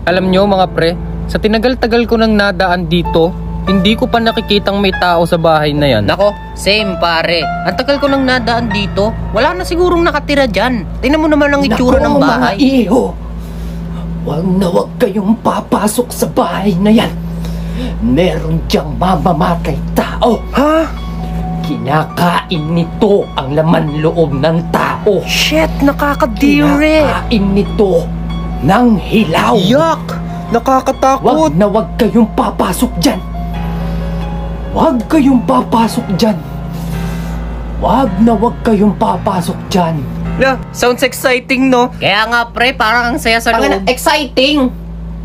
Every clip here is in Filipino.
Alam nyo mga pre, sa tinagal-tagal ko nang nadaan dito, hindi ko pa nakikitang may tao sa bahay na yan. Nako, same pare. Ang tagal ko nang nadaan dito, wala na sigurong nakatira dyan. Tingnan mo naman ang itsura ng bahay. Nako mga iho, wag kayong papasok sa bahay na yan. Meron diyang mamamatay tao. Ha? Kinakain nito ang laman loob ng tao. Shit, nakakadiri. Kinakain nito ng hilaw. Yak! Nakakatakot. Wag kayong papasok dyan. Wag kayong papasok dyan. Wag kayong papasok dyan. Yeah, sounds exciting, no? Kaya nga pre, parang ang saya sa loob. Exciting!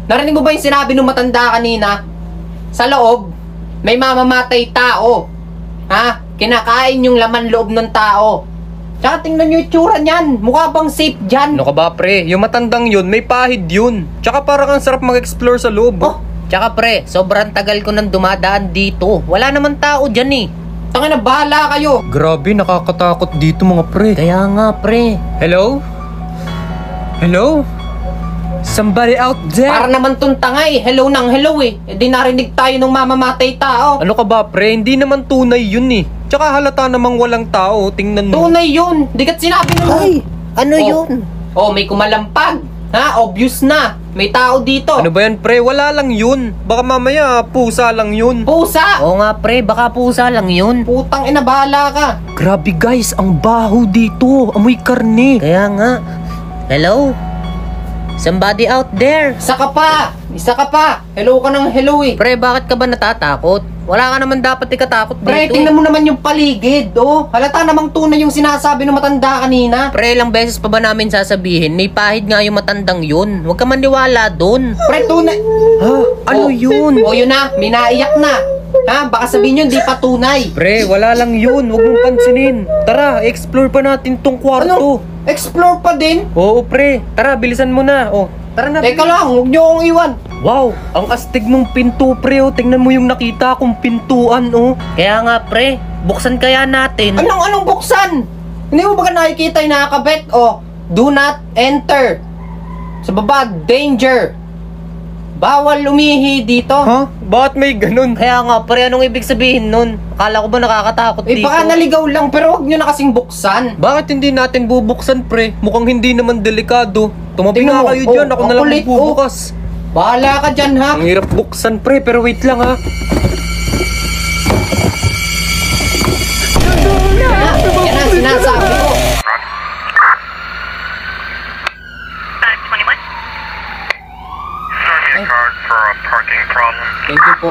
Narinig mo ba yung sinabi ng matanda kanina? Sa loob, may mamamatay tao. Ha? Kinakain yung laman loob ng tao. Tsaka tingnan nyo yung itsura niyan. Mukha bang safe dyan? Ano ka ba, pre? Yung matandang yun, may pahid yun. Tsaka parang ang sarap mag-explore sa loob. Oh, Tsaka pre, sobrang tagal ko nang dumadaan dito. Wala naman tao dyan eh. tangina, bahala kayo. Grabe, nakakatakot dito mga pre. Kaya nga pre. Hello? Hello? Somebody out there? Para naman tong tangay. Hello nang hello eh. E di narinig tayo ng mamamatay tao. Ano ka ba, pre? Hindi naman tunay yun eh. Tsaka halata namang walang tao. Tingnan mo. Tunay yun. Di kat sinabi nung... Ay, ano yun? Oh, may kumalampag. Ha? Obvious na. May tao dito. Ano ba yan, pre? Wala lang yun. Baka mamaya, pusa lang yun. Pusa! Oo nga pre, baka pusa lang yun. Putang ina, bahala ka. Grabe guys, ang baho dito. Amoy karne. Kaya nga. Hello? Somebody out there? Isa ka pa. Isa ka pa. Hello ka ng hello eh. Pre, bakit ka ba natatakot? Wala ka naman dapat ikatakot dito. Pre, tingnan mo naman yung paligid, oh. Halata namang tunay yung sinasabi ng matanda kanina. Pre, ilang beses pa ba namin sasabihin, may pahid nga yung matandang yun. Huwag ka maniwala dun. Pre, tunay. Ha? Ano Oh. yun? Oh, yun na. May naiyak na. Ha? Baka sabihin nyo, di pa tunay. Pre, wala lang yun. Huwag mong pansinin. Tara, explore pa natin tong kwarto. Ano? Explore pa din? Oo, pre. Tara, bilisan mo na. Oh, tara na. Teka lang, huwag nyo akong iwan. Wow, ang astig nung pinto, pre. Oh, tingnan mo yung nakita kong pintuan, oh. Kaya nga pre, buksan kaya natin. Anong buksan? Hindi mo ba nakikita yung nakakabit? Oh, do not enter. Sa baba, danger. Bawal lumihi dito. Ha? Bakit may ganun? Kaya nga pre, anong ibig sabihin nun? Akala ko ba nakakatakot Eh, dito? baka naligaw lang, pero huwag nyo na kasing buksan. Bakit hindi natin bubuksan, pre? Mukhang hindi naman delikado. Tumabi Tingnan nga mo, kayo dyan. Ako na lang kulit, magbubukas. Bahala ka dyan, ha? Ang hirap buksan, pre. Pero wait lang, ha. Yan ang sinasabi ko. Card for a parking problem. Thank you po.